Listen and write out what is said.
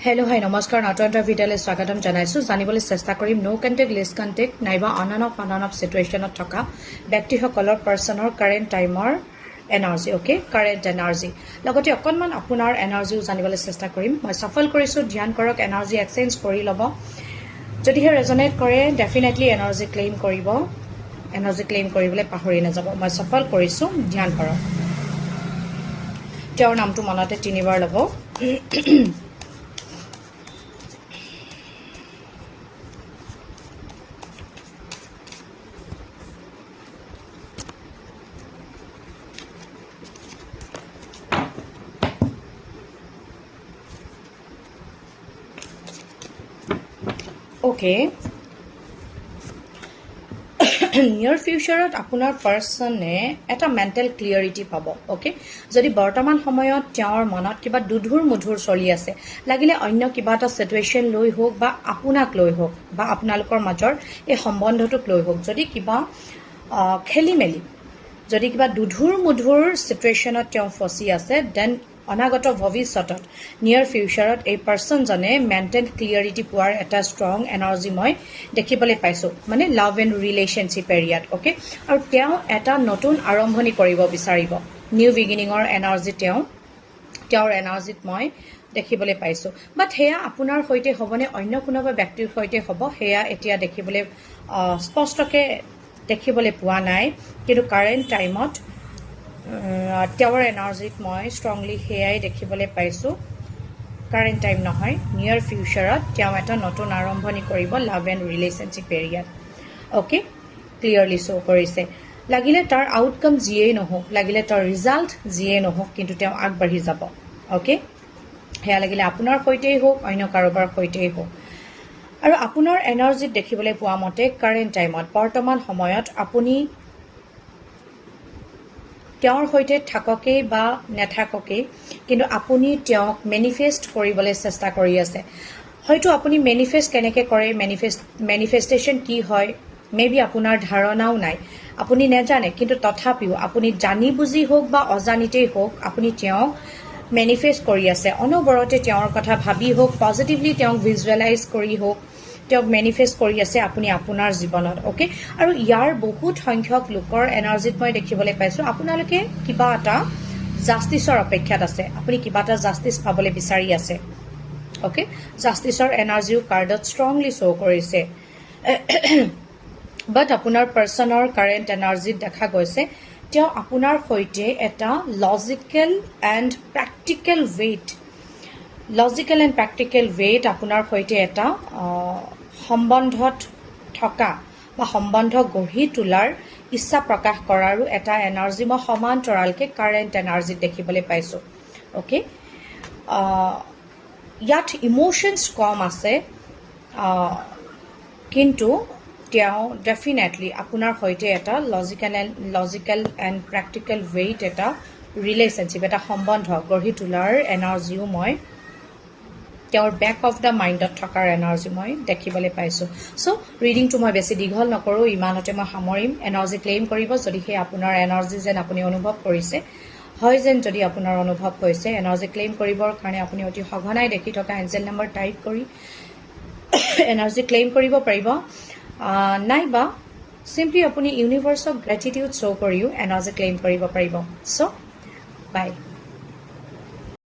Hello' হাই নমস্কাৰ নতুন এটা ভিডিঅ'লৈ স্বাগতম জনাইছোঁ জানিবলৈ চেষ্টা কৰিম নো কণ্টেক্ট লিষ্ট কণ্টেক্ট নাইবা অন অফ চিটুৱেশ্যনত থকা ব্যক্তিসকলৰ পাৰ্চনৰ কাৰেণ্ট টাইমৰ এনাৰ্জি অ'কে কাৰেণ্ট এনাৰ্জি লগতে অকণমান আপোনাৰ এনাৰ্জিও জানিবলৈ চেষ্টা কৰিম মই সফল কৰিছোঁ ধ্যান কৰক এনাৰ্জি এক্সচেঞ্জ কৰি ল'ব যদিহে ৰেজনেট কৰে ডেফিনেটলি এনাৰ্জি ক্লেইম কৰিব এনাৰ্জি ক্লেইম কৰিবলৈ পাহৰি নাযাব মই সফল কৰিছোঁ ধ্যান কৰক তেওঁৰ নামটো মনতে তিনিবাৰ ল'ব Okay. নিয়াৰ ফিউচাৰত আপোনাৰ পাৰ্চনে এটা মেণ্টেল ক্লিয়াৰিটি পাব অ'কে যদি বৰ্তমান সময়ত তেওঁৰ মনত কিবা দুধুৰ মুধুৰ চলি আছে লাগিলে অন্য কিবা এটা চিটুৱেশ্যন লৈ হওক বা আপোনাক লৈ হওক বা আপোনালোকৰ মাজৰ এই সম্বন্ধটোক লৈ হওক যদি কিবা খেলি মেলি যদি কিবা দুধুৰ মুধুৰ চিটুৱেশ্যনত তেওঁ ফচি আছে দেন অনাগত ভৱিষ্যতত নিয়াৰ ফিউচাৰত এই পাৰ্চনজনে মেণ্টেল ক্লিয়াৰিটি পোৱাৰ এটা ষ্ট্ৰং এনাৰ্জি মই দেখিবলৈ পাইছোঁ মানে লাভ এণ্ড ৰিলেশ্যনশ্বিপ এৰিয়াত অ'কে আৰু তেওঁ এটা নতুন আৰম্ভণি কৰিব বিচাৰিব নিউ বিগিনিঙৰ এনাৰ্জি তেওঁৰ এনাৰ্জিত মই দেখিবলৈ পাইছোঁ বাট সেয়া আপোনাৰ সৈতে হ'বনে অন্য কোনোবা ব্যক্তিৰ সৈতে হ'ব সেয়া এতিয়া দেখিবলৈ স্পষ্টকৈ দেখিবলৈ পোৱা নাই কিন্তু কাৰেণ্ট টাইমত তেওঁৰ এনাৰ্জিত মই ষ্ট্ৰংলি সেয়াই দেখিবলৈ পাইছোঁ কাৰেণ্ট টাইম নহয় নিয়াৰ ফিউচাৰত তেওঁ এটা নতুন আৰম্ভণি কৰিব লাভ এণ্ড ৰিলেশ্যনশ্বিপ এৰিয়াত অ'কে ক্লিয়াৰলি শ্ব' কৰিছে লাগিলে তাৰ আউটকাম যিয়েই নহওক লাগিলে তাৰ ৰিজাল্ট যিয়েই নহওক কিন্তু তেওঁ আগবাঢ়ি যাব অ'কে সেয়া লাগিলে আপোনাৰ সৈতেই হওক অন্য কাৰোবাৰ সৈতেই হওক আৰু আপোনাৰ এনাৰ্জিত দেখিবলৈ পোৱা মতে কাৰেণ্ট টাইমত বৰ্তমান সময়ত আপুনি তেওঁৰ সৈতে থাককেই বা নাথাককেই কিন্তু আপুনি তেওঁক মেনিফেষ্ট কৰিবলৈ চেষ্টা কৰি আছে হয়তো আপুনি মেনিফেষ্ট কেনেকৈ কৰে মেনিফেষ্টেশ্যন কি হয় মেবি আপোনাৰ ধাৰণাও নাই আপুনি নেজানে কিন্তু তথাপিও আপুনি জানি বুজি হওক বা অজানিতেই হওক আপুনি তেওঁক মেনিফেষ্ট কৰি আছে অনবৰতে তেওঁৰ কথা ভাবি হওক পজিটিভলি তেওঁক ভিজুৱেলাইজ কৰি হওক তেওঁক মেনিফেষ্ট কৰি আছে আপুনি আপোনাৰ জীৱনত অ'কে আৰু ইয়াৰ বহুত সংখ্যক লোকৰ এনাৰ্জিত মই দেখিবলৈ পাইছোঁ আপোনালোকে কিবা এটা জাষ্টিছৰ অপেক্ষাত আছে আপুনি কিবা এটা জাষ্টিছ পাবলৈ বিচাৰি আছে অ'কে জাষ্টিছৰ এনাৰ্জিও কাৰ্ডত ষ্ট্ৰংলি শ্ব' কৰিছে বাট আপোনাৰ পাৰ্চনৰ কাৰেণ্ট এনাৰ্জিত দেখা গৈছে তেওঁ আপোনাৰ সৈতে এটা লজিকেল এণ্ড প্ৰেক্টিকেল ৱেইট আপোনাৰ সৈতে এটা সম্বন্ধত থকা বা সম্বন্ধ গঢ়ি তোলাৰ ইচ্ছা প্ৰকাশ কৰাৰো এটা এনাৰ্জি মই সমান্তৰালকৈ কাৰেণ্ট এনাৰ্জিত দেখিবলৈ পাইছোঁ অ'কে ইয়াত ইম'শ্যনছ কম আছে কিন্তু তেওঁ ডেফিনেটলি আপোনাৰ সৈতে এটা লজিকেল এণ্ড প্ৰেক্টিকেল ৱেইট এটা ৰিলেশ্যনশ্বিপ এটা সম্বন্ধ গঢ়ি তোলাৰ এনাৰ্জিও মই তেওঁৰ বেক অফ দ্য মাইণ্ডত থকাৰ এনাৰ্জি মই দেখিবলৈ পাইছোঁ চ' ৰিডিংটো মই বেছি দীঘল নকৰোঁ ইমানতে মই সামৰিম এনাৰ্জি ক্লেইম কৰিব যদিহে আপোনাৰ এনাৰ্জি যেন আপুনি অনুভৱ কৰিছে হয় যেন যদি আপোনাৰ অনুভৱ হৈছে এনাৰ্জি ক্লেইম কৰিবৰ কাৰণে আপুনি অতি সঘনাই দেখি থকা এঞ্জেল নম্বৰ টাইপ কৰি এনাৰ্জি ক্লেইম কৰিব পাৰিব নাইবা চিম্পলি আপুনি ইউনিভাৰ্ছক গ্ৰেটিটিউড শ্ব' কৰিও এনাৰ্জি ক্লেইম কৰিব পাৰিব চ' বাই